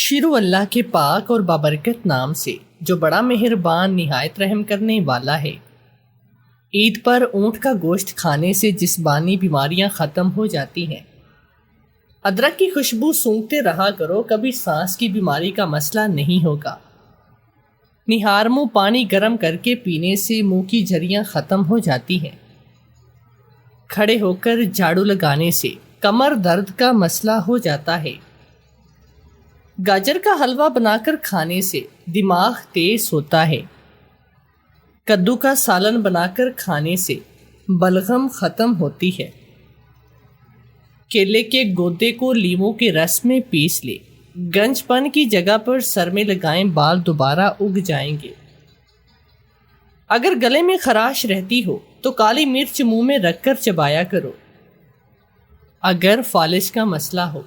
شروع اللہ کے پاک اور بابرکت نام سے جو بڑا مہربان نہایت رحم کرنے والا ہے۔ عید پر اونٹ کا گوشت کھانے سے جسمانی بیماریاں ختم ہو جاتی ہیں۔ ادرک کی خوشبو سونگھتے رہا کرو، کبھی سانس کی بیماری کا مسئلہ نہیں ہوگا۔ نہار منہ پانی گرم کر کے پینے سے منہ کی جھریاں ختم ہو جاتی ہیں۔ کھڑے ہو کر جھاڑو لگانے سے کمر درد کا مسئلہ ہو جاتا ہے۔ گاجر کا حلوہ بنا کر کھانے سے دماغ تیز ہوتا ہے۔ کدو کا سالن بنا کر کھانے سے بلغم ختم ہوتی ہے۔ کیلے کے گودے کو لیموں کے رس میں پیس لے، گنج پن کی جگہ پر سر میں لگائیں، بال دوبارہ اگ جائیں گے۔ اگر گلے میں خراش رہتی ہو تو کالی مرچ منہ میں رکھ کر چبایا کرو۔ اگر فالج کا مسئلہ ہو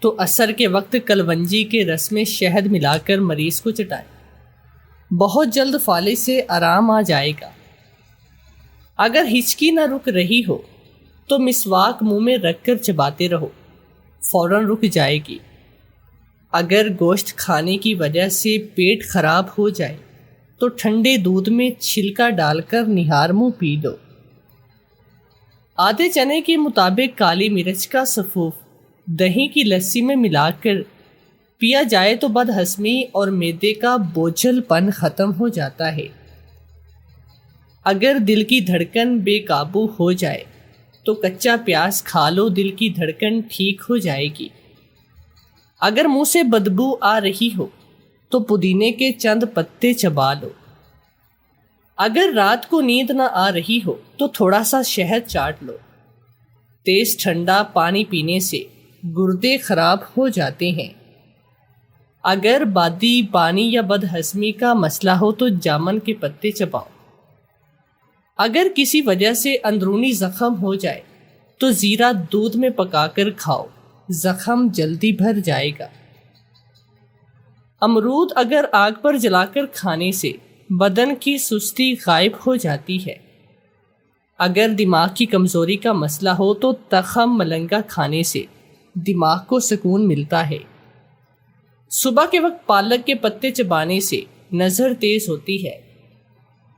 تو عصر کے وقت کلونجی کے رس میں شہد ملا کر مریض کو چٹائیں، بہت جلد فالج سے آرام آ جائے گا۔ اگر ہچکی نہ رک رہی ہو تو مسواک منہ میں رکھ کر چباتے رہو، فوراً رک جائے گی۔ اگر گوشت کھانے کی وجہ سے پیٹ خراب ہو جائے تو ٹھنڈے دودھ میں چھلکا ڈال کر نہار منہ پی لو۔ آدھے چنے کے مطابق کالی مرچ کا سفوف دہی کی لسی میں ملا کر پیا جائے تو بد ہضمی اور معدے کا بوجھل پن ختم ہو جاتا ہے۔ اگر دل کی دھڑکن بے قابو ہو جائے تو کچا پیاز کھا لو، دل کی دھڑکن ٹھیک ہو جائے گی۔ اگر منہ سے بدبو آ رہی ہو تو پودینے کے چند پتے چبا لو۔ اگر رات کو نیند نہ آ رہی ہو تو تھوڑا سا شہد چاٹ لو۔ تیز ٹھنڈا پانی پینے سے گردے خراب ہو جاتے ہیں۔ اگر بادی پانی یا بد ہضمی کا مسئلہ ہو تو جامن کے پتے چباؤ۔ اگر کسی وجہ سے اندرونی زخم ہو جائے تو زیرہ دودھ میں پکا کر کھاؤ، زخم جلدی بھر جائے گا۔ امرود اگر آگ پر جلا کر کھانے سے بدن کی سستی غائب ہو جاتی ہے۔ اگر دماغ کی کمزوری کا مسئلہ ہو تو تخم ملنگا کھانے سے دماغ کو سکون ملتا ہے۔ صبح کے وقت پالک کے پتے چبانے سے نظر تیز ہوتی ہے۔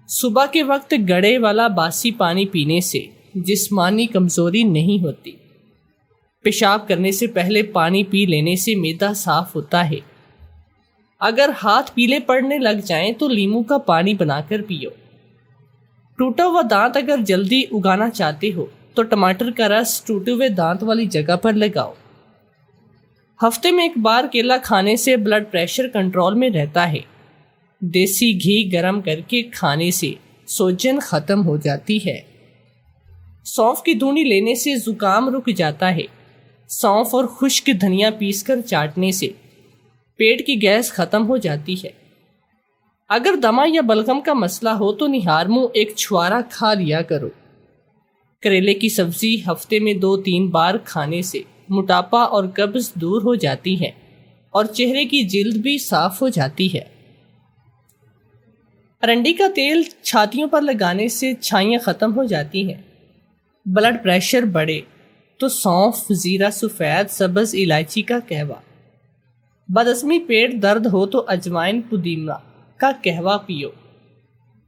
صبح کے وقت گڑے والا باسی پانی پینے سے جسمانی کمزوری نہیں ہوتی۔ پیشاب کرنے سے پہلے پانی پی لینے سے معدہ صاف ہوتا ہے۔ اگر ہاتھ پیلے پڑنے لگ جائیں تو لیموں کا پانی بنا کر پیو۔ ٹوٹا ہوا دانت اگر جلدی اگانا چاہتے ہو تو ٹماٹر کا رس ٹوٹے ہوئے دانت والی جگہ پر لگاؤ۔ ہفتے میں ایک بار کیلا کھانے سے بلڈ پریشر کنٹرول میں رہتا ہے۔ دیسی گھی گرم کر کے کھانے سے سوجن ختم ہو جاتی ہے۔ سونف کی دھونی لینے سے زکام رک جاتا ہے۔ سونف اور خشک دھنیا پیس کر چاٹنے سے پیٹ کی گیس ختم ہو جاتی ہے۔ اگر دمہ یا بلغم کا مسئلہ ہو تو نہار منہ ایک چھوارا کھا لیا کرو۔ کریلے کی سبزی ہفتے میں 2-3 بار کھانے سے موٹاپا اور قبض دور ہو جاتی ہے اور چہرے کی جلد بھی صاف ہو جاتی ہے۔ ارنڈی کا تیل چھاتیوں پر لگانے سے چھائیاں ختم ہو جاتی ہیں۔ بلڈ پریشر بڑھے تو سونف، زیرہ سفید، سبز الائچی کا قہوہ۔ بدہضمی پیٹ درد ہو تو اجوائن پودینہ کا قہوہ پیو۔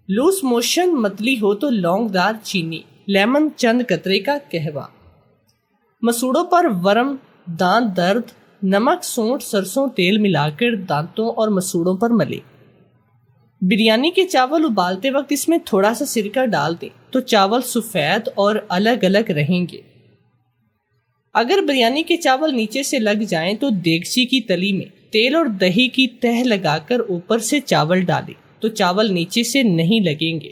لوز موشن متلی ہو تو لونگ دار چینی، لیمن چند قطرے کا قہوہ۔ مسوڑوں پر ورم، دانت درد، نمک، سونٹ، سرسوں تیل ملا کر دانتوں اور مسوڑوں پر ملے۔ بریانی کے چاول ابالتے وقت اس میں تھوڑا سا سرکہ ڈال دیں تو چاول سفید اور الگ الگ رہیں گے۔ اگر بریانی کے چاول نیچے سے لگ جائیں تو دیگچی کی تلی میں تیل اور دہی کی تہ لگا کر اوپر سے چاول ڈالیں تو چاول نیچے سے نہیں لگیں گے۔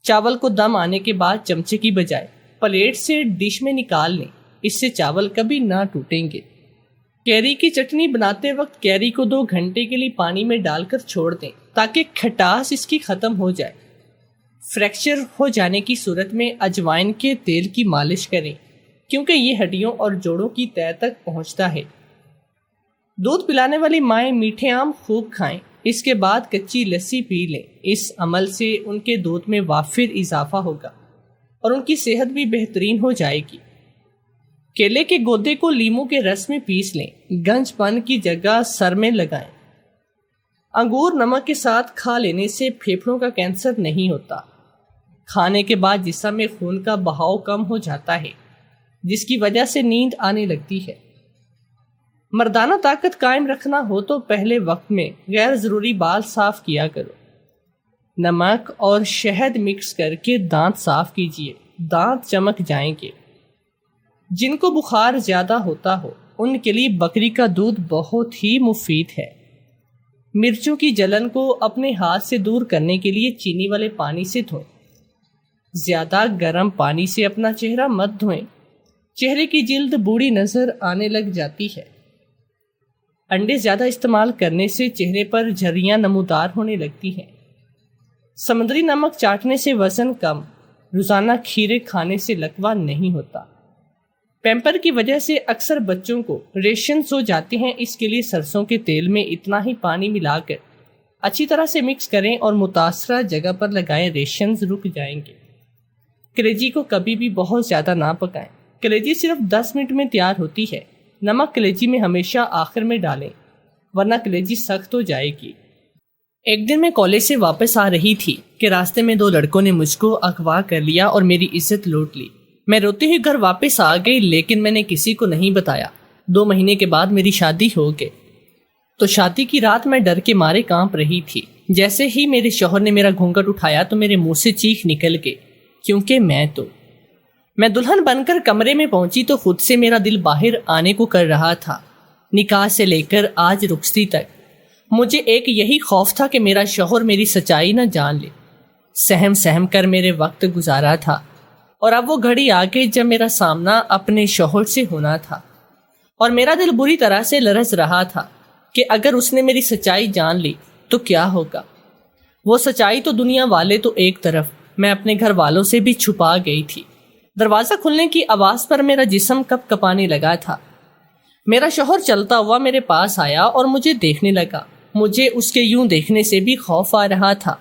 چاول کو دم آنے کے بعد چمچے کی بجائے پلیٹ سے ڈش میں نکال لیں، اس سے چاول کبھی نہ ٹوٹیں گے۔ کیری کی چٹنی بناتے وقت کیری کو 2 گھنٹے کے لیے پانی میں ڈال کر چھوڑ دیں تاکہ کھٹاس اس کی ختم ہو جائے۔ فریکچر ہو جانے کی صورت میں اجوائن کے تیل کی مالش کریں کیونکہ یہ ہڈیوں اور جوڑوں کی تہہ تک پہنچتا ہے۔ دودھ پلانے والی مائیں میٹھے آم خوب کھائیں، اس کے بعد کچی لسی پی لیں۔ اس عمل سے ان کے دودھ میں وافر اضافہ ہوگا اور ان کی صحت بھی بہترین ہو جائے گی۔ کیلے کے گودے کو لیموں کے رس میں پیس لیں، گنج پن کی جگہ سر میں لگائیں۔ انگور نمک کے ساتھ کھا لینے سے پھیپھڑوں کا کینسر نہیں ہوتا۔ کھانے کے بعد جسم میں خون کا بہاؤ کم ہو جاتا ہے، جس کی وجہ سے نیند آنے لگتی ہے۔ مردانہ طاقت قائم رکھنا ہو تو پہلے وقت میں غیر ضروری بال صاف کیا کرو۔ نمک اور شہد مکس کر کے دانت صاف کیجیے، دانت چمک جائیں گے۔ جن کو بخار زیادہ ہوتا ہو ان کے لیے بکری کا دودھ بہت ہی مفید ہے۔ مرچوں کی جلن کو اپنے ہاتھ سے دور کرنے کے لیے چینی والے پانی سے دھوئیں۔ زیادہ گرم پانی سے اپنا چہرہ مت دھوئیں، چہرے کی جلد بوڑھی نظر آنے لگ جاتی ہے۔ انڈے زیادہ استعمال کرنے سے چہرے پر جھریاں نمودار ہونے لگتی ہیں۔ سمندری نمک چاٹنے سے وزن کم، روزانہ کھیرے کھانے سے لکوہ نہیں ہوتا۔ پیمپر کی وجہ سے اکثر بچوں کو ریشنز ہو جاتے ہیں، اس کے لیے سرسوں کے تیل میں اتنا ہی پانی ملا کر اچھی طرح سے مکس کریں اور متاثرہ جگہ پر لگائیں، ریشنز رک جائیں گے۔ کلیجی کو کبھی بھی بہت زیادہ نہ پکائیں، کلیجی صرف 10 منٹ میں تیار ہوتی ہے۔ نمک کلیجی میں ہمیشہ آخر میں ڈالیں ورنہ کلیجی سخت ہو جائے گی۔ ایک دن میں کالج سے واپس آ رہی تھی کہ راستے میں 2 لڑکوں نے مجھ کو اغوا کر لیا اور میری عزت لوٹ لی۔ میں روتے ہوئے گھر واپس آ گئی، لیکن میں نے کسی کو نہیں بتایا۔ 2 مہینے کے بعد میری شادی ہو گئی تو شادی کی رات میں ڈر کے مارے کانپ رہی تھی۔ جیسے ہی میرے شوہر نے میرا گھونگھٹ اٹھایا تو میرے منہ سے چیخ نکل گئی، کیونکہ میں دلہن بن کر کمرے میں پہنچی تو خود سے میرا دل باہر آنے کو کر رہا تھا۔ نکاح سے لے کر آج رخصتی تک مجھے ایک یہی خوف تھا کہ میرا شوہر میری سچائی نہ جان لے۔ سہم سہم کر میرے وقت گزارا تھا، اور اب وہ گھڑی آ گئی جب میرا سامنا اپنے شوہر سے ہونا تھا، اور میرا دل بری طرح سے لرز رہا تھا کہ اگر اس نے میری سچائی جان لی تو کیا ہوگا۔ وہ سچائی تو دنیا والے تو ایک طرف، میں اپنے گھر والوں سے بھی چھپا گئی تھی۔ دروازہ کھلنے کی آواز پر میرا جسم کپ کپانے لگا تھا۔ میرا شوہر چلتا ہوا میرے پاس آیا اور مجھے دیکھنے لگا۔ مجھے اس کے یوں دیکھنے سے بھی خوف آ رہا تھا۔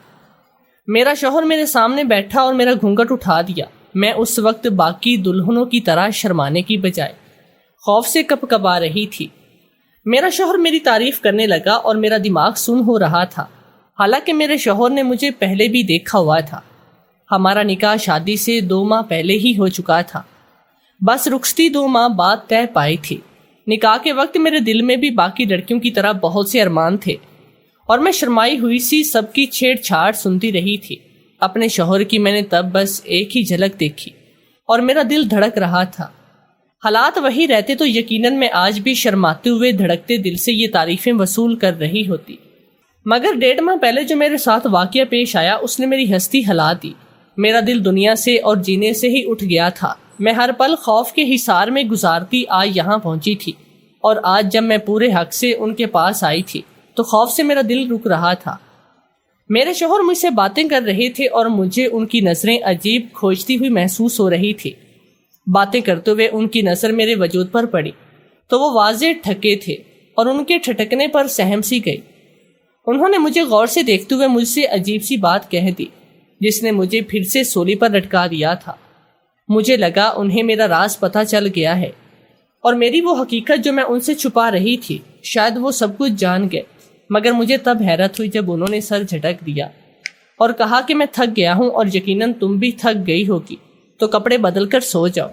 میرا شوہر میرے سامنے بیٹھا اور میرا گھونگھٹ اٹھا دیا۔ میں اس وقت باقی دلہنوں کی طرح شرمانے کی بجائے خوف سے کپ کپا رہی تھی۔ میرا شوہر میری تعریف کرنے لگا اور میرا دماغ سن ہو رہا تھا، حالانکہ میرے شوہر نے مجھے پہلے بھی دیکھا ہوا تھا۔ ہمارا نکاح شادی سے 2 ماہ پہلے ہی ہو چکا تھا، بس رخصتی 2 ماہ بعد طے پائی تھی۔ نکاح کے وقت میرے دل میں بھی باقی لڑکیوں کی طرح بہت سے ارمان تھے، اور میں شرمائی ہوئی سی سب کی چھیڑ چھاڑ سنتی رہی تھی۔ اپنے شوہر کی میں نے تب بس ایک ہی جھلک دیکھی اور میرا دل دھڑک رہا تھا۔ حالات وہی رہتے تو یقیناً میں آج بھی شرماتے ہوئے دھڑکتے دل سے یہ تعریفیں وصول کر رہی ہوتی، مگر 1.5 ماہ پہلے جو میرے ساتھ واقعہ پیش آیا اس نے میری ہستی ہلا دی۔ میرا دل دنیا سے اور جینے سے ہی اٹھ گیا تھا۔ میں ہر پل خوف کے حصار میں گزارتی آج یہاں پہنچی تھی، اور آج جب میں پورے حق سے ان کے پاس آئی تھی تو خوف سے میرا دل رک رہا تھا۔ میرے شوہر مجھ سے باتیں کر رہے تھے اور مجھے ان کی نظریں عجیب کھوجتی ہوئی محسوس ہو رہی تھی۔ باتیں کرتے ہوئے ان کی نظر میرے وجود پر پڑی تو وہ واضح ٹھکے تھے اور ان کے ٹھٹکنے پر سہم سی گئی۔ انہوں نے مجھے غور سے دیکھتے ہوئے مجھ سے عجیب سی بات کہہ دی جس نے مجھے پھر سے سولی پر لٹکا دیا تھا۔ مجھے لگا انہیں میرا راز پتہ چل گیا ہے، اور میری وہ حقیقت جو میں ان سے چھپا رہی تھی شاید وہ سب کچھ جان گئے۔ مگر مجھے تب حیرت ہوئی جب انہوں نے سر جھٹک دیا اور کہا کہ میں تھک گیا ہوں اور یقیناً تم بھی تھک گئی ہوگی، تو کپڑے بدل کر سو جاؤ۔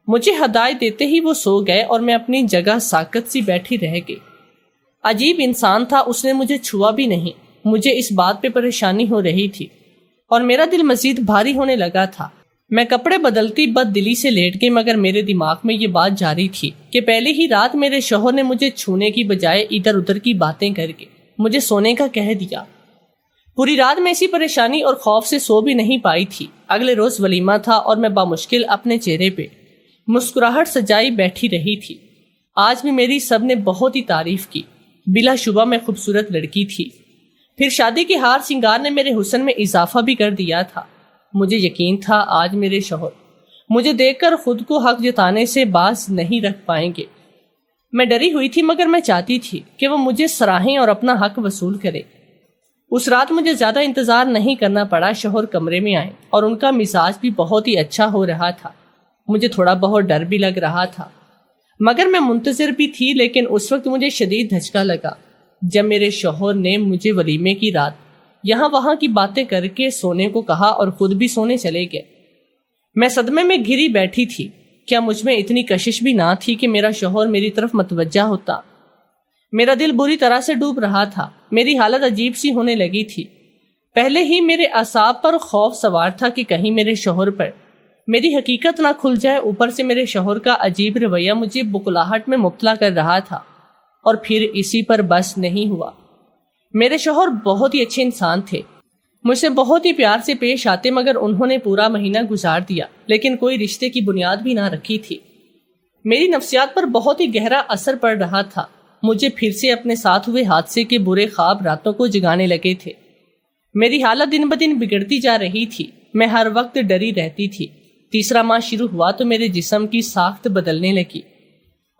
مجھے ہدایت دیتے ہی وہ سو گئے اور میں اپنی جگہ ساکت سی بیٹھی رہ گئی۔ عجیب انسان تھا، اس نے مجھے چھوا بھی نہیں۔ مجھے اس بات پہ پریشانی ہو رہی تھی اور میرا دل مزید بھاری ہونے لگا تھا۔ میں کپڑے بدلتی بد دلی سے لیٹ گئی، مگر میرے دماغ میں یہ بات جاری تھی کہ پہلے ہی رات میرے شوہر نے مجھے چھونے کی بجائے ادھر ادھر کی باتیں کر کے مجھے سونے کا کہہ دیا۔ پوری رات میں ایسی پریشانی اور خوف سے سو بھی نہیں پائی تھی۔ اگلے روز ولیمہ تھا اور میں بامشکل اپنے چہرے پہ مسکراہٹ سجائی بیٹھی رہی تھی۔ آج بھی میری سب نے بہت ہی تعریف کی، بلا شبہ میں خوبصورت لڑکی تھی۔ پھر شادی کے ہار سنگار نے میرے حسن میں اضافہ بھی کر دیا تھا۔ مجھے یقین تھا آج میرے شوہر مجھے دیکھ کر خود کو حق جتانے سے باز نہیں رکھ پائیں گے۔ میں ڈری ہوئی تھی، مگر میں چاہتی تھی کہ وہ مجھے سراہیں اور اپنا حق وصول کرے۔ اس رات مجھے زیادہ انتظار نہیں کرنا پڑا۔ شوہر کمرے میں آئے اور ان کا مزاج بھی بہت ہی اچھا ہو رہا تھا۔ مجھے تھوڑا بہت ڈر بھی لگ رہا تھا، مگر میں منتظر بھی تھی۔ لیکن اس وقت مجھے شدید دھچکا لگا جب میرے شوہر نے مجھے ولیمے کی رات یہاں وہاں کی باتیں کر کے سونے کو کہا اور خود بھی سونے چلے گئے۔ میں صدمے میں گھری بیٹھی تھی۔ کیا مجھ میں اتنی کشش بھی نہ تھی کہ میرا شوہر میری طرف متوجہ ہوتا؟ میرا دل بری طرح سے ڈوب رہا تھا۔ میری حالت عجیب سی ہونے لگی تھی۔ پہلے ہی میرے اعصاب پر خوف سوار تھا کہ کہیں میرے شوہر پر میری حقیقت نہ کھل جائے۔ اوپر سے میرے شوہر کا عجیب رویہ مجھے بکلاہٹ میں مبتلا کر رہا تھا، اور پھر اسی پر بس نہیں ہوا۔ میرے شوہر بہت ہی اچھے انسان تھے، مجھ سے بہت ہی پیار سے پیش آتے، مگر انہوں نے پورا مہینہ گزار دیا لیکن کوئی رشتے کی بنیاد بھی نہ رکھی تھی۔ میری نفسیات پر بہت ہی گہرا اثر پڑ رہا تھا۔ مجھے پھر سے اپنے ساتھ ہوئے حادثے کے برے خواب راتوں کو جگانے لگے تھے۔ میری حالت دن بدن بگڑتی جا رہی تھی۔ میں ہر وقت ڈری رہتی تھی۔ تیسرا ماہ شروع ہوا تو میرے جسم کی ساخت بدلنے لگی،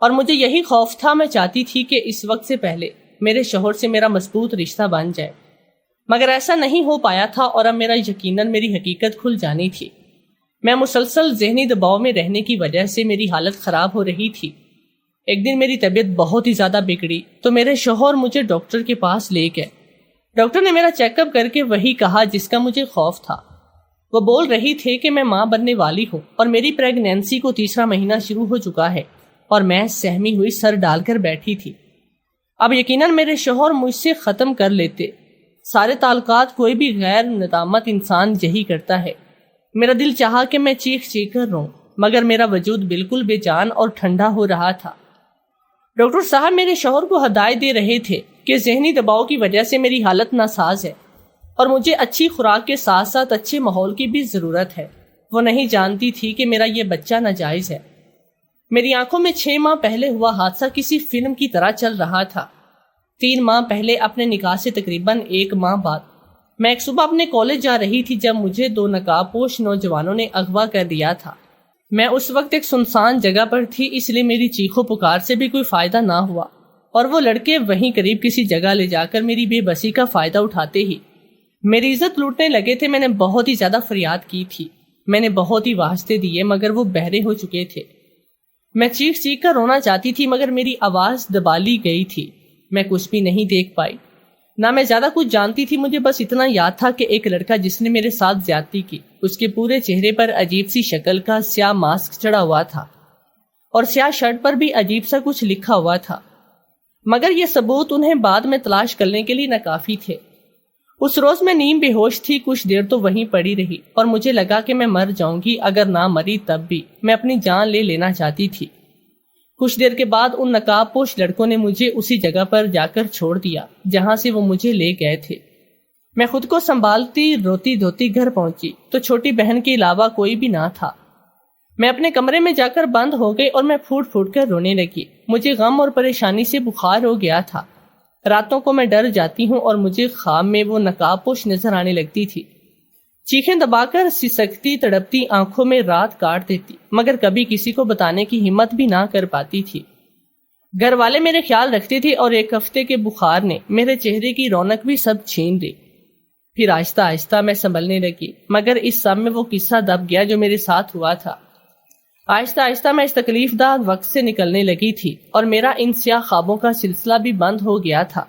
اور مجھے یہی خوف تھا۔ میں چاہتی تھی کہ اس وقت سے پہلے میرے شوہر سے میرا مضبوط رشتہ بن جائے، مگر ایسا نہیں ہو پایا تھا، اور اب میرا یقیناً میری حقیقت کھل جانی تھی۔ میں مسلسل ذہنی دباؤ میں رہنے کی وجہ سے میری حالت خراب ہو رہی تھی۔ ایک دن میری طبیعت بہت ہی زیادہ بگڑی تو میرے شوہر مجھے ڈاکٹر کے پاس لے گئے۔ ڈاکٹر نے میرا چیک اپ کر کے وہی کہا جس کا مجھے خوف تھا۔ وہ بول رہی تھے کہ میں ماں بننے والی ہوں، اور میری پریگنینسی کو تیسرا مہینہ شروع ہو چکا ہے، اور میں سہمی ہوئی سر ڈال کر بیٹھی تھی۔ اب یقیناً میرے شوہر مجھ سے ختم کر لیتے۔ سارے تعلقات کوئی بھی غیر ندامت انسان یہی کرتا ہے۔ میرا دل چاہا کہ میں چیخ چیخ کر روں، مگر میرا وجود بالکل بے جان اور ٹھنڈا ہو رہا تھا۔ ڈاکٹر صاحب میرے شوہر کو ہدایت دے رہے تھے کہ ذہنی دباؤ کی وجہ سے میری حالت ناساز ہے، اور مجھے اچھی خوراک کے ساتھ ساتھ اچھے ماحول کی بھی ضرورت ہے۔ وہ نہیں جانتی تھی کہ میرا یہ بچہ ناجائز ہے۔ میری آنکھوں میں 6 ماہ پہلے ہوا حادثہ کسی فلم کی طرح چل رہا تھا۔ 3 ماہ پہلے اپنے نکاح سے تقریباً 1 ماہ بعد میں ایک صبح اپنے کالج جا رہی تھی جب مجھے 2 نقاب پوش نوجوانوں نے اغوا کر دیا تھا۔ میں اس وقت ایک سنسان جگہ پر تھی، اس لیے میری چیخو پکار سے بھی کوئی فائدہ نہ ہوا، اور وہ لڑکے وہیں قریب کسی جگہ لے جا کر میری بے بسی کا فائدہ اٹھاتے ہی میری عزت لوٹنے لگے تھے۔ میں نے بہت ہی زیادہ فریاد کی تھی، میں نے بہت ہی واسطے دیے، مگر وہ بہرے ہو چکے تھے۔ میں چیخ چیخ کر رونا چاہتی تھی، مگر میری آواز دبا لی گئی تھی۔ میں کچھ بھی نہیں دیکھ پائی، نہ میں زیادہ کچھ جانتی تھی۔ مجھے بس اتنا یاد تھا کہ ایک لڑکا جس نے میرے ساتھ زیادتی کی، اس کے پورے چہرے پر عجیب سی شکل کا سیاہ ماسک چڑھا ہوا تھا، اور سیاہ شرٹ پر بھی عجیب سا کچھ لکھا ہوا تھا، مگر یہ ثبوت انہیں بعد میں تلاش کرنے کے لیے ناکافی تھے۔ اس روز میں نیم بے ہوش تھی، کچھ دیر تو وہیں پڑی رہی، اور مجھے لگا کہ میں مر جاؤں گی۔ اگر نہ مری تب بھی میں اپنی جان لے لینا چاہتی تھی۔ کچھ دیر کے بعد ان نقاب پوش لڑکوں نے مجھے اسی جگہ پر جا کر چھوڑ دیا جہاں سے وہ مجھے لے گئے تھے۔ میں خود کو سنبھالتی روتی دھوتی گھر پہنچی تو چھوٹی بہن کے علاوہ کوئی بھی نہ تھا۔ میں اپنے کمرے میں جا کر بند ہو گئی اور میں پھوٹ پھوٹ کر رونے لگی۔ مجھے غم اور پریشانی سے بخار ہو گیا تھا۔ راتوں کو میں ڈر جاتی ہوں اور مجھے خواب میں وہ نقاب پوش نظر آنے لگتی تھی۔ چیخیں دبا کر سسکتی تڑپتی آنکھوں میں رات کاٹ دیتی، مگر کبھی کسی کو بتانے کی ہمت بھی نہ کر پاتی تھی۔ گھر والے میرے خیال رکھتے تھے، اور 1 ہفتے کے بخار نے میرے چہرے کی رونق بھی سب چھین لی۔ پھر آہستہ آہستہ میں سنبھلنے لگی، مگر اس سب میں وہ قصہ دب گیا جو میرے ساتھ ہوا تھا۔ آہستہ آہستہ میں اس تکلیف دہ وقت سے نکلنے لگی تھی، اور میرا ان سیاہ خوابوں کا سلسلہ بھی بند ہو گیا تھا۔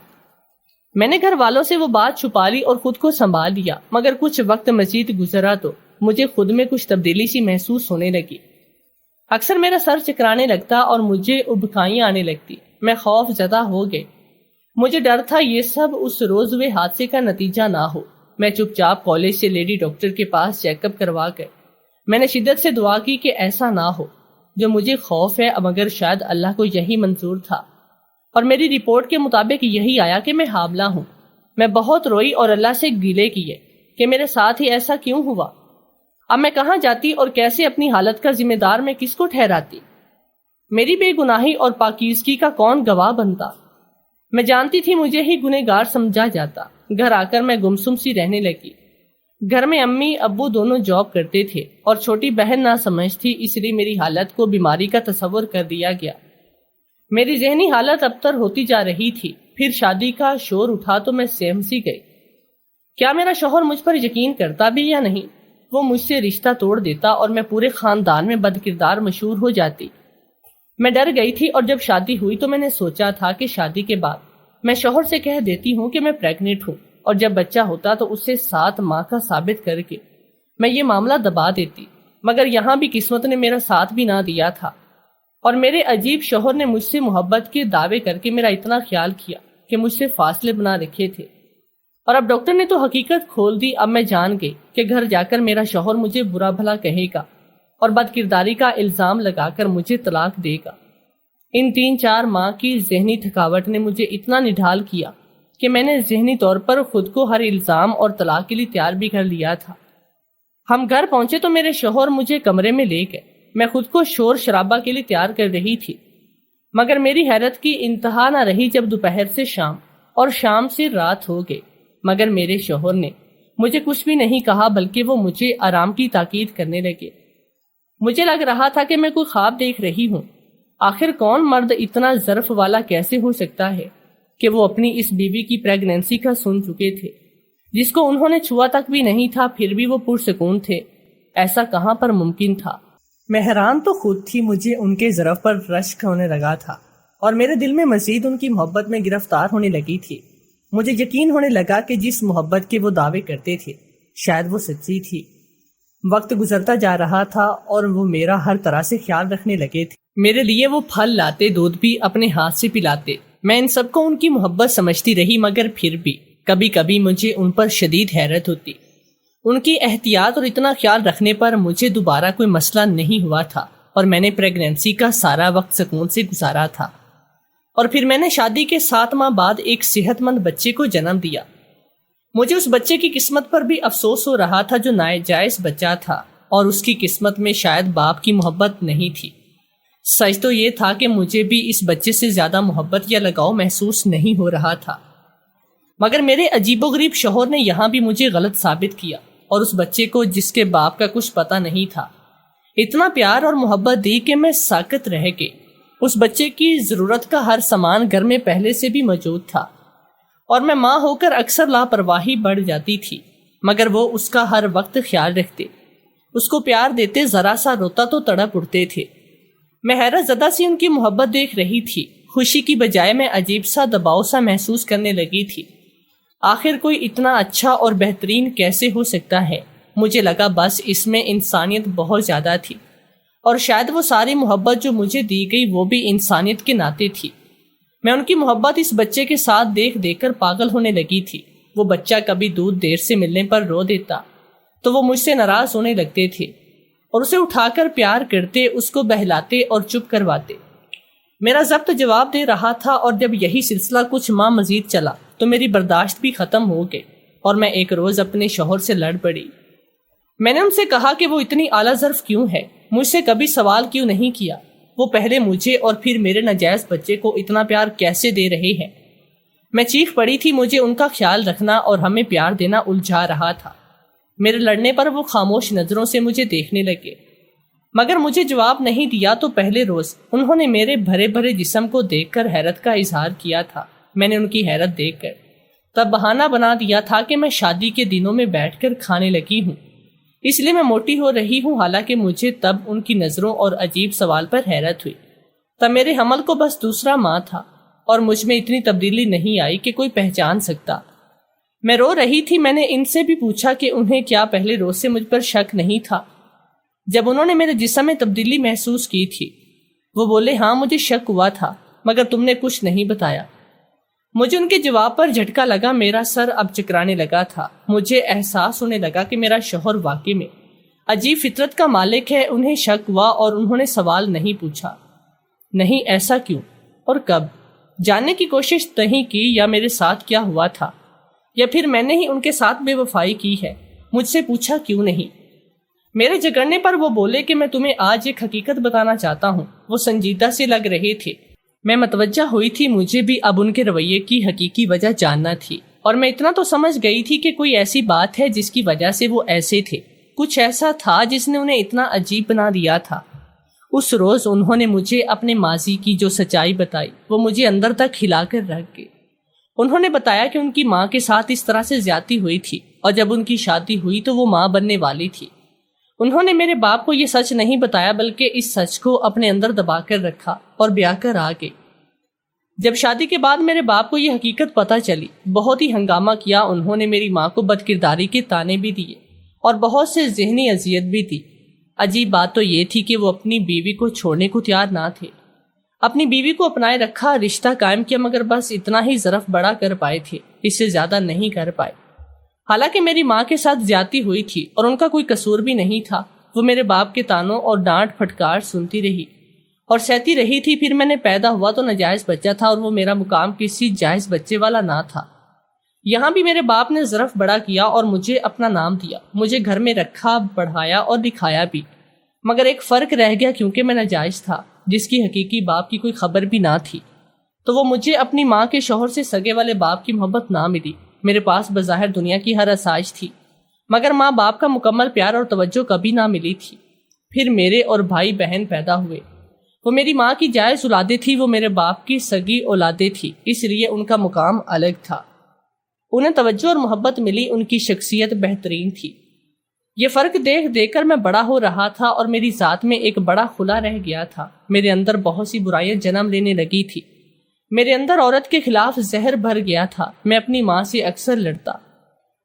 میں نے گھر والوں سے وہ بات چھپا لی اور خود کو سنبھال لیا، مگر کچھ وقت مزید گزرا تو مجھے خود میں کچھ تبدیلی سی محسوس ہونے لگی۔ اکثر میرا سر چکرانے لگتا اور مجھے ابکائیاں آنے لگتی۔ میں خوف زدہ ہو گئی۔ مجھے ڈر تھا یہ سب اس روز ہوئے حادثے کا نتیجہ نہ ہو۔ میں چپ چاپ کالج سے لیڈی ڈاکٹر کے پاس چیک اپ کروا گئے۔ میں نے شدت سے دعا کی کہ ایسا نہ ہو جو مجھے خوف ہے، مگر شاید اللہ کو یہی منظور تھا، اور میری رپورٹ کے مطابق یہی آیا کہ میں حاملہ ہوں۔ میں بہت روئی اور اللہ سے گیلے کیے کہ میرے ساتھ ہی ایسا کیوں ہوا۔ اب میں کہاں جاتی اور کیسے اپنی حالت کا ذمہ دار میں کس کو ٹھہراتی؟ میری بے گناہی اور پاکیزگی کا کون گواہ بنتا؟ میں جانتی تھی مجھے ہی گنہگار سمجھا جاتا۔ گھر آ کر میں گمسم سی رہنے لگی۔ گھر میں امی ابو دونوں جاب کرتے تھے اور چھوٹی بہن نہ سمجھ تھی، اس لیے میری حالت کو بیماری کا تصور کر دیا گیا۔ میری ذہنی حالت ابتر ہوتی جا رہی تھی۔ پھر شادی کا شور اٹھا تو میں سہم سی گئی۔ کیا میرا شوہر مجھ پر یقین کرتا بھی یا نہیں؟ وہ مجھ سے رشتہ توڑ دیتا اور میں پورے خاندان میں بد کردار مشہور ہو جاتی۔ میں ڈر گئی تھی اور جب شادی ہوئی تو میں نے سوچا تھا کہ شادی کے بعد میں شوہر سے کہہ دیتی ہوں کہ میں پریگننٹ ہوں، اور جب بچہ ہوتا تو اسے 7 ماہ کا ثابت کر کے میں یہ معاملہ دبا دیتی، مگر یہاں بھی قسمت نے میرا ساتھ بھی نہ دیا تھا، اور میرے عجیب شوہر نے مجھ سے محبت کے دعوے کر کے میرا اتنا خیال کیا کہ مجھ سے فاصلے بنا رکھے تھے۔ اور اب ڈاکٹر نے تو حقیقت کھول دی۔ اب میں جان گئی کہ گھر جا کر میرا شوہر مجھے برا بھلا کہے گا اور بد کرداری کا الزام لگا کر مجھے طلاق دے گا۔ ان 3-4 ماہ کی ذہنی تھکاوٹ نے مجھے اتنا نڈھال کیا کہ میں نے ذہنی طور پر خود کو ہر الزام اور طلاق کے لیے تیار بھی کر لیا تھا۔ ہم گھر پہنچے تو میرے شوہر مجھے کمرے میں لے گئے۔ میں خود کو شور شرابہ کے لیے تیار کر رہی تھی، مگر میری حیرت کی انتہا نہ رہی جب دوپہر سے شام اور شام سے رات ہو گئی، مگر میرے شوہر نے مجھے کچھ بھی نہیں کہا، بلکہ وہ مجھے آرام کی تاکید کرنے لگے۔ مجھے لگ رہا تھا کہ میں کوئی خواب دیکھ رہی ہوں۔ آخر کون مرد اتنا ظرف والا کیسے ہو سکتا ہے کہ وہ اپنی اس بیوی کی پریگننسی کا سن چکے تھے، جس کو انہوں نے چھوا تک بھی نہیں تھا، پھر بھی وہ پرسکون تھے؟ ایسا کہاں پر ممکن تھا؟ میں حیران تو خود تھی، مجھے ان کے ظرف پر رشک ہونے لگا تھا اور میرے دل میں مزید ان کی محبت میں گرفتار ہونے لگی تھی۔ مجھے یقین ہونے لگا کہ جس محبت کے وہ دعوے کرتے تھے شاید وہ سچی تھی۔ وقت گزرتا جا رہا تھا اور وہ میرا ہر طرح سے خیال رکھنے لگے تھے۔ میرے لیے وہ پھل لاتے، دودھ بھی اپنے ہاتھ سے پلاتے۔ میں ان سب کو ان کی محبت سمجھتی رہی، مگر پھر بھی کبھی کبھی مجھے ان پر شدید حیرت ہوتی۔ ان کی احتیاط اور اتنا خیال رکھنے پر مجھے دوبارہ کوئی مسئلہ نہیں ہوا تھا، اور میں نے پریگننسی کا سارا وقت سکون سے گزارا تھا۔ اور پھر میں نے شادی کے 7 ماہ بعد ایک صحت مند بچے کو جنم دیا۔ مجھے اس بچے کی قسمت پر بھی افسوس ہو رہا تھا جو ناجائز بچہ تھا، اور اس کی قسمت میں شاید باپ کی محبت نہیں تھی۔ سچ تو یہ تھا کہ مجھے بھی اس بچے سے زیادہ محبت یا لگاؤ محسوس نہیں ہو رہا تھا، مگر میرے عجیب و غریب شوہر نے یہاں بھی مجھے غلط ثابت کیا، اور اس بچے کو جس کے باپ کا کچھ پتہ نہیں تھا اتنا پیار اور محبت دی کہ میں ساکت رہ گئی۔ اس بچے کی ضرورت کا ہر سامان گھر میں پہلے سے بھی موجود تھا، اور میں ماں ہو کر اکثر لاپرواہی بڑھ جاتی تھی، مگر وہ اس کا ہر وقت خیال رکھتے، اس کو پیار دیتے، ذرا سا روتا تو تڑپ اٹھتے تھے۔ میں حیرت زدہ سی ان کی محبت دیکھ رہی تھی، خوشی کی بجائے میں عجیب سا دباؤ سا محسوس کرنے لگی تھی۔ آخر کوئی اتنا اچھا اور بہترین کیسے ہو سکتا ہے؟ مجھے لگا بس اس میں انسانیت بہت زیادہ تھی، اور شاید وہ ساری محبت جو مجھے دی گئی وہ بھی انسانیت کے ناطے تھی۔ میں ان کی محبت اس بچے کے ساتھ دیکھ دیکھ کر پاگل ہونے لگی تھی۔ وہ بچہ کبھی دودھ دیر سے ملنے پر رو دیتا تو وہ مجھ سے ناراض ہونے لگتے تھے، اور اسے اٹھا کر پیار کرتے، اس کو بہلاتے اور چپ کرواتے۔ میرا ضبط جواب دے رہا تھا، اور جب یہی سلسلہ کچھ ماہ مزید چلا تو میری برداشت بھی ختم ہو گئی، اور میں ایک روز اپنے شوہر سے لڑ پڑی۔ میں نے ان سے کہا کہ وہ اتنی اعلیٰ ظرف کیوں ہے، مجھ سے کبھی سوال کیوں نہیں کیا، وہ پہلے مجھے اور پھر میرے ناجائز بچے کو اتنا پیار کیسے دے رہے ہیں۔ میں چیخ پڑی تھی، مجھے ان کا خیال رکھنا اور ہمیں پیار دینا الجھا رہا تھا۔ میرے لڑنے پر وہ خاموش نظروں سے مجھے دیکھنے لگے، مگر مجھے جواب نہیں دیا۔ تو پہلے روز انہوں نے میرے بھرے بھرے جسم کو دیکھ کر حیرت کا اظہار کیا تھا۔ میں نے ان کی حیرت دیکھ کر تب بہانہ بنا دیا تھا کہ میں شادی کے دنوں میں بیٹھ کر کھانے لگی ہوں، اس لیے میں موٹی ہو رہی ہوں، حالانکہ مجھے تب ان کی نظروں اور عجیب سوال پر حیرت ہوئی۔ تب میرے حمل کو بس 2 ماہ تھا، اور مجھ میں اتنی تبدیلی نہیں آئی کہ کوئی پہچان سکتا۔ میں رو رہی تھی۔ میں نے ان سے بھی پوچھا کہ انہیں کیا پہلے روز سے مجھ پر شک نہیں تھا جب انہوں نے میرے جسم میں تبدیلی محسوس کی تھی؟ وہ بولے، ہاں مجھے شک ہوا تھا، مگر تم نے کچھ نہیں بتایا۔ مجھے ان کے جواب پر جھٹکا لگا، میرا سر اب چکرانے لگا تھا۔ مجھے احساس ہونے لگا کہ میرا شوہر واقعی میں عجیب فطرت کا مالک ہے۔ انہیں شک ہوا اور انہوں نے سوال نہیں پوچھا۔ نہیں، ایسا کیوں اور کب؟ جاننے کی کوشش نہیں کی، یا میرے ساتھ کیا ہوا تھا، یا پھر میں نے ہی ان کے ساتھ بے وفائی کی ہے؟ مجھ سے پوچھا کیوں نہیں؟ میرے جگڑنے پر وہ بولے کہ میں تمہیں آج ایک حقیقت بتانا چاہتا ہوں۔ وہ سنجیدہ سے لگ رہے تھے۔ میں متوجہ ہوئی تھی مجھے بھی اب ان کے رویے کی حقیقی وجہ جاننا تھی، اور میں اتنا تو سمجھ گئی تھی کہ کوئی ایسی بات ہے جس کی وجہ سے وہ ایسے تھے۔ کچھ ایسا تھا جس نے انہیں اتنا عجیب بنا دیا تھا۔ اس روز انہوں نے مجھے اپنے ماضی کی جو سچائی بتائی وہ مجھے اندر تک ہلا کر رکھ گئی۔ انہوں نے بتایا کہ ان کی ماں کے ساتھ اس طرح سے زیادتی ہوئی تھی، اور جب ان کی شادی ہوئی تو وہ ماں بننے والی تھی، انہوں نے میرے باپ کو یہ سچ نہیں بتایا بلکہ اس سچ کو اپنے اندر دبا کر رکھا اور بیاہ کر آ گئے۔ جب شادی کے بعد میرے باپ کو یہ حقیقت پتہ چلی، بہت ہی ہنگامہ کیا۔ انہوں نے میری ماں کو بد کرداری کے طعنے بھی دیے اور بہت سے ذہنی اذیت بھی دی۔ عجیب بات تو یہ تھی کہ وہ اپنی بیوی کو چھوڑنے کو تیار نہ تھے۔ اپنی بیوی کو اپنائے رکھا، رشتہ قائم کیا، مگر بس اتنا ہی ظرف بڑا کر پائے تھے، اس سے زیادہ نہیں کر پائے۔ حالانکہ میری ماں کے ساتھ زیادتی ہوئی تھی اور ان کا کوئی قصور بھی نہیں تھا، وہ میرے باپ کے طعنوں اور ڈانٹ پھٹکار سنتی رہی اور سہتی رہی تھی۔ پھر میں نے پیدا ہوا تو ناجائز بچہ تھا اور وہ میرا مقام کسی جائز بچے والا نہ تھا۔ یہاں بھی میرے باپ نے ظرف بڑا کیا اور مجھے اپنا نام دیا، مجھے گھر میں رکھا، پڑھایا اور دکھایا بھی، مگر ایک فرق رہ گیا، کیونکہ میں ناجائز تھا جس کی حقیقی باپ کی کوئی خبر بھی نہ تھی، تو وہ مجھے اپنی ماں کے شوہر سے سگے والے باپ کی محبت نہ ملی۔ میرے پاس بظاہر دنیا کی ہر آسائش تھی، مگر ماں باپ کا مکمل پیار اور توجہ کبھی نہ ملی تھی۔ پھر میرے اور بھائی بہن پیدا ہوئے، وہ میری ماں کی جائز اولادیں تھی، وہ میرے باپ کی سگی اولادیں تھی، اس لیے ان کا مقام الگ تھا، انہیں توجہ اور محبت ملی، ان کی شخصیت بہترین تھی۔ یہ فرق دیکھ دیکھ کر میں بڑا ہو رہا تھا اور میری ذات میں ایک بڑا خلا رہ گیا تھا۔ میرے اندر بہت سی برائیاں جنم لینے لگی تھی، میرے اندر عورت کے خلاف زہر بھر گیا تھا۔ میں اپنی ماں سے اکثر لڑتا،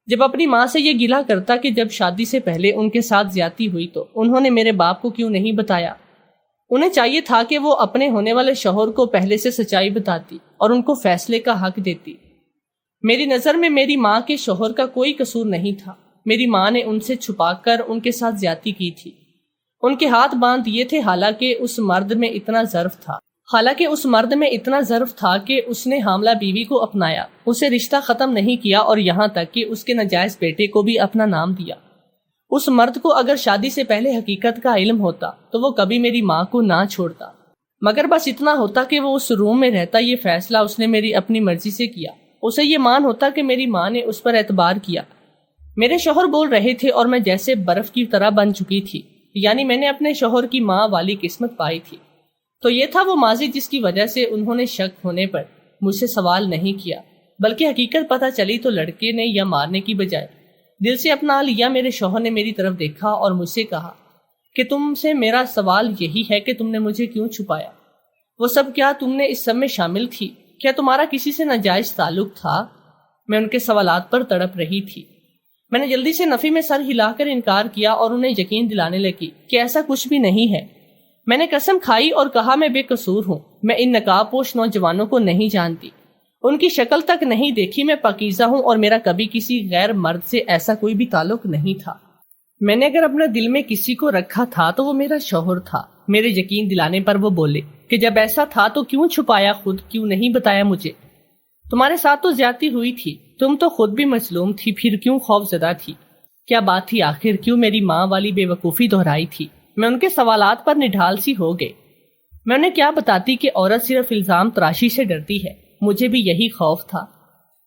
جب اپنی ماں سے یہ گلہ کرتا کہ جب شادی سے پہلے ان کے ساتھ زیادتی ہوئی تو انہوں نے میرے باپ کو کیوں نہیں بتایا۔ انہیں چاہیے تھا کہ وہ اپنے ہونے والے شوہر کو پہلے سے سچائی بتاتی اور ان کو فیصلے کا حق دیتی۔ میری نظر میں میری ماں کے شوہر کا کوئی قصور نہیں تھا، میری ماں نے ان سے چھپا کر ان کے ساتھ زیادتی کی تھی، ان کے ہاتھ باندھ دیے تھے، حالانکہ اس مرد میں اتنا ظرف تھا کہ اس نے حاملہ بیوی کو اپنایا، اسے رشتہ ختم نہیں کیا اور یہاں تک کہ اس کے ناجائز بیٹے کو بھی اپنا نام دیا۔ اس مرد کو اگر شادی سے پہلے حقیقت کا علم ہوتا تو وہ کبھی میری ماں کو نہ چھوڑتا، مگر بس اتنا ہوتا کہ وہ اس روم میں رہتا۔ یہ فیصلہ اس نے میری اپنی مرضی سے کیا، اسے یہ مان ہوتا کہ میری ماں نے اس پر اعتبار کیا۔ میرے شوہر بول رہے تھے اور میں جیسے برف کی طرح بن چکی تھی، یعنی میں نے اپنے شوہر کی ماں والی قسمت پائی تھی۔ تو یہ تھا وہ ماضی جس کی وجہ سے انہوں نے شک ہونے پر مجھ سے سوال نہیں کیا، بلکہ حقیقت پتہ چلی تو لڑکے نے یا مارنے کی بجائے دل سے اپنا لیا۔ میرے شوہر نے میری طرف دیکھا اور مجھ سے کہا کہ تم سے میرا سوال یہی ہے کہ تم نے مجھے کیوں چھپایا؟ وہ سب کیا تم نے اس سب میں شامل تھی؟ کیا تمہارا کسی سے ناجائز تعلق تھا؟ میں ان کے سوالات پر تڑپ رہی تھی۔ میں نے جلدی سے نفی میں سر ہلا کر انکار کیا اور انہیں یقین دلانے لگی کہ ایسا کچھ بھی نہیں ہے۔ میں نے قسم کھائی اور کہا میں بے قصور ہوں، میں ان نقاب پوش نوجوانوں کو نہیں جانتی، ان کی شکل تک نہیں دیکھی، میں پاکیزہ ہوں اور میرا کبھی کسی غیر مرد سے ایسا کوئی بھی تعلق نہیں تھا۔ میں نے اگر اپنے دل میں کسی کو رکھا تھا تو وہ میرا شوہر تھا۔ میرے یقین دلانے پر وہ بولے کہ جب ایسا تھا تو کیوں چھپایا، خود کیوں نہیں بتایا مجھے؟ تمہارے ساتھ تو زیادتی ہوئی تھی، تم تو خود بھی مظلوم تھی، پھر کیوں خوف زدہ تھی؟ کیا بات تھی آخر؟ کیوں میری ماں والی بے وقوفی دہرائی تھی؟ میں ان کے سوالات پر نڈھال سی ہو گئی۔ میں انہیں کیا بتاتی کہ عورت صرف الزام تراشی سے ڈرتی ہے، مجھے بھی یہی خوف تھا،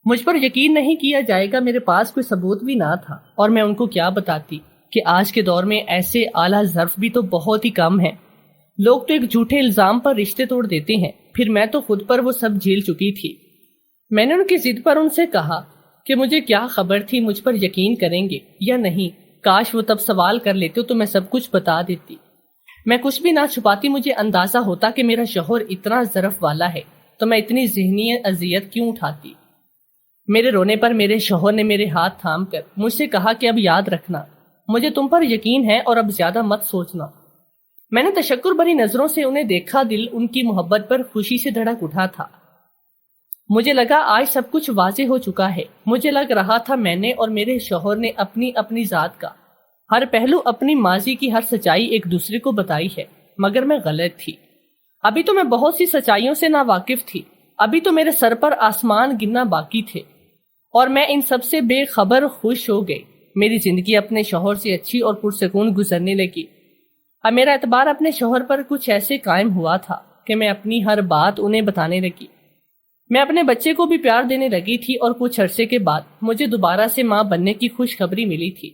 مجھ پر یقین نہیں کیا جائے گا، میرے پاس کوئی ثبوت بھی نہ تھا، اور میں ان کو کیا بتاتی کہ آج کے دور میں ایسے اعلیٰ ظرف بھی تو بہت ہی کم ہیں، لوگ تو ایک جھوٹے الزام پر رشتے توڑ دیتے ہیں۔ پھر میں تو خود پر وہ سب جھیل چکی تھی۔ میں نے ان کی ضد پر ان سے کہا کہ مجھے کیا خبر تھی مجھ پر یقین کریں گے یا نہیں، کاش وہ تب سوال کر لیتے تو میں سب کچھ بتا دیتی، میں کچھ بھی نہ چھپاتی۔ مجھے اندازہ ہوتا کہ میرا شوہر اتنا ظرف والا ہے تو میں اتنی ذہنی اذیت کیوں اٹھاتی۔ میرے رونے پر میرے شوہر نے میرے ہاتھ تھام کر مجھ سے کہا کہ اب یاد رکھنا، مجھے تم پر یقین ہے اور اب زیادہ مت سوچنا۔ میں نے تشکر بھری نظروں سے انہیں دیکھا، دل ان کی محبت پر خوشی سے دھڑک اٹھا تھا۔ مجھے لگا آج سب کچھ واضح ہو چکا ہے۔ مجھے لگ رہا تھا میں نے اور میرے شوہر نے اپنی اپنی ذات کا ہر پہلو، اپنی ماضی کی ہر سچائی ایک دوسرے کو بتائی ہے، مگر میں غلط تھی۔ ابھی تو میں بہت سی سچائیوں سے ناواقف تھی، ابھی تو میرے سر پر آسمان گرنا باقی تھے، اور میں ان سب سے بے خبر خوش ہو گئی۔ میری زندگی اپنے شوہر سے اچھی اور پرسکون گزرنے لگی۔ اب میرا اعتبار اپنے شوہر پر کچھ ایسے قائم ہوا تھا کہ میں اپنی ہر بات انہیں بتانے لگی۔ میں اپنے بچے کو بھی پیار دینے لگی تھی، اور کچھ عرصے کے بعد مجھے دوبارہ سے ماں بننے کی خوشخبری ملی تھی۔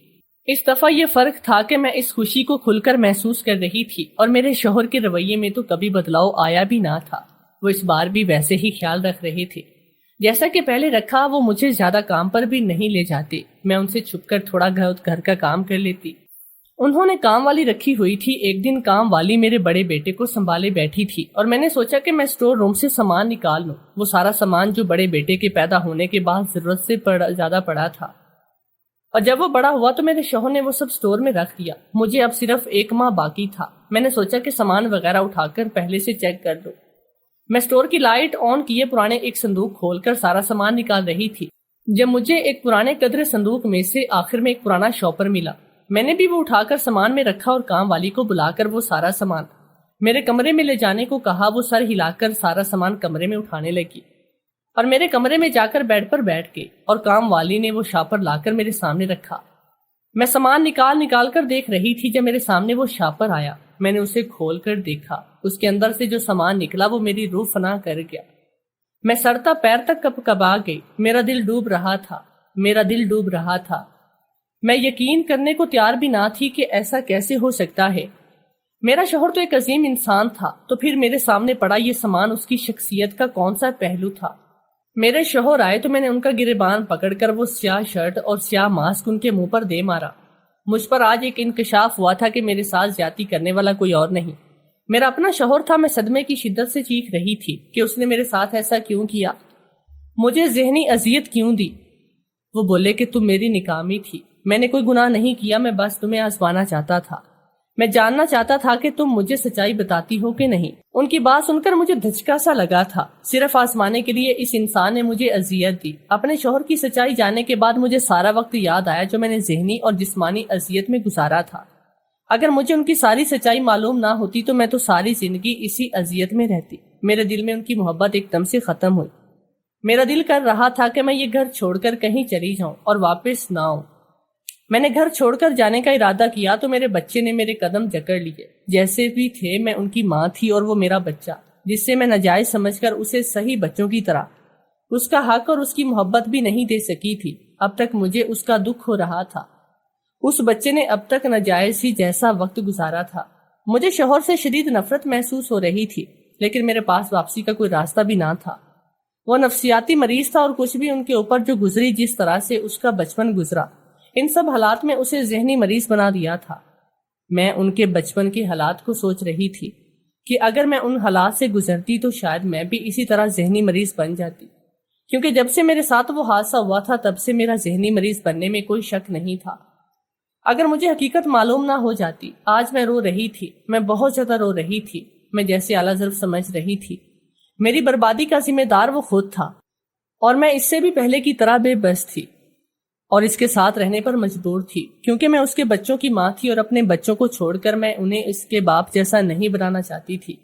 اس دفعہ یہ فرق تھا کہ میں اس خوشی کو کھل کر محسوس کر رہی تھی، اور میرے شوہر کے رویے میں تو کبھی بدلاؤ آیا بھی نہ تھا۔ وہ اس بار بھی ویسے ہی خیال رکھ رہے تھے جیسا کہ پہلے رکھا۔ وہ مجھے زیادہ کام پر بھی نہیں لے جاتے، میں ان سے چھپ کر تھوڑا گھر کا کام کر لیتی۔ انہوں نے کام والی رکھی ہوئی تھی۔ ایک دن کام والی میرے بڑے بیٹے کو سنبھالے بیٹھی تھی اور میں نے سوچا کہ میں اسٹور روم سے سامان نکال لوں، وہ سارا سامان جو بڑے بیٹے کے پیدا ہونے کے بعد ضرورت سے زیادہ پڑا تھا، اور جب وہ بڑا ہوا تو میرے شوہر نے وہ سب اسٹور میں رکھ دیا۔ مجھے اب صرف 1 ماہ باقی تھا۔ میں نے سوچا کہ سامان وغیرہ اٹھا کر پہلے سے چیک کر لوں۔ میں اسٹور کی لائٹ آن کیے پرانے ایک صندوق کھول کر سارا سامان نکال رہی تھی جب مجھے ایک پرانے قدرے صندوق میں سے آخر میں ایک پرانا شاپر ملا۔ میں نے بھی وہ اٹھا کر سامان میں رکھا اور کام والی کو بلا کر وہ سارا سامان میرے کمرے میں لے جانے کو کہا۔ وہ سر ہلا کر سارا سامان کمرے میں اٹھانے لگی اور میرے کمرے میں جا کر بیڈ پر بیٹھ گئی، اور کام والی نے وہ شاپر لا کر میرے سامنے رکھا۔ میں سامان نکال کر دیکھ رہی تھی جب میرے سامنے وہ شاپر آیا۔ میں نے اسے کھول کر دیکھا۔ اس کے اندر سے جو سامان نکلا وہ میری روح فنا کر گیا۔ میں سر پیر تک کپکپا گئی۔ میرا دل ڈوب رہا تھا۔ میں یقین کرنے کو تیار بھی نہ تھی کہ ایسا کیسے ہو سکتا ہے۔ میرا شوہر تو ایک عظیم انسان تھا، تو پھر میرے سامنے پڑا یہ سامان اس کی شخصیت کا کون سا پہلو تھا؟ میرے شوہر آئے تو میں نے ان کا گریبان پکڑ کر وہ سیاہ شرٹ اور سیاہ ماسک ان کے منہ پر دے مارا۔ مجھ پر آج ایک انکشاف ہوا تھا کہ میرے ساتھ زیادتی کرنے والا کوئی اور نہیں، میرا اپنا شوہر تھا۔ میں صدمے کی شدت سے چیخ رہی تھی کہ اس نے میرے ساتھ ایسا کیوں کیا، مجھے ذہنی اذیت کیوں دی۔ وہ بولے کہ تم میری نکامی تھی، میں نے کوئی گناہ نہیں کیا، میں بس تمہیں آزمانا چاہتا تھا، میں جاننا چاہتا تھا کہ تم مجھے سچائی بتاتی ہو کہ نہیں۔ ان کی بات سن کر مجھے دھچکا سا لگا تھا۔ صرف آزمانے کے لیے اس انسان نے مجھے اذیت دی۔ اپنے شوہر کی سچائی جاننے کے بعد مجھے سارا وقت یاد آیا جو میں نے ذہنی اور جسمانی اذیت میں گزارا تھا۔ اگر مجھے ان کی ساری سچائی معلوم نہ ہوتی تو میں تو ساری زندگی اسی اذیت میں رہتی۔ میرے دل میں ان کی محبت ایک دم سے ختم ہوئی۔ میرا دل کر رہا تھا کہ میں یہ گھر چھوڑ کر کہیں چلی جاؤں اور واپس نہ آؤں۔ میں نے گھر چھوڑ کر جانے کا ارادہ کیا تو میرے بچے نے میرے قدم جکڑ لیے۔ جیسے بھی تھے میں ان کی ماں تھی اور وہ میرا بچہ، جس سے میں ناجائز سمجھ کر اسے صحیح بچوں کی طرح اس کا حق اور اس کی محبت بھی نہیں دے سکی تھی۔ اب تک مجھے اس کا دکھ ہو رہا تھا۔ اس بچے نے اب تک ناجائز ہی جیسا وقت گزارا تھا۔ مجھے شوہر سے شدید نفرت محسوس ہو رہی تھی، لیکن میرے پاس واپسی کا کوئی راستہ بھی نہ تھا۔ وہ نفسیاتی مریض تھا اور کچھ بھی ان کے اوپر جو گزری، جس طرح سے اس کا بچپن گزرا، ان سب حالات میں اسے ذہنی مریض بنا دیا تھا۔ میں ان کے بچپن کے حالات کو سوچ رہی تھی کہ اگر میں ان حالات سے گزرتی تو شاید میں بھی اسی طرح ذہنی مریض بن جاتی، کیونکہ جب سے میرے ساتھ وہ حادثہ ہوا تھا تب سے میرا ذہنی مریض بننے میں کوئی شک نہیں تھا۔ اگر مجھے حقیقت معلوم نہ ہو جاتی۔ آج میں رو رہی تھی، میں بہت زیادہ رو رہی تھی۔ میں جیسے اعلیٰ ظرف سمجھ رہی تھی میری بربادی کا ذمہ دار وہ خود تھا، اور میں اس سے بھی پہلے کی طرح بے بس تھی اور اس کے ساتھ رہنے پر مجبور تھی، کیونکہ میں اس کے بچوں کی ماں تھی اور اپنے بچوں کو چھوڑ کر میں انہیں اس کے باپ جیسا نہیں بنانا چاہتی تھی۔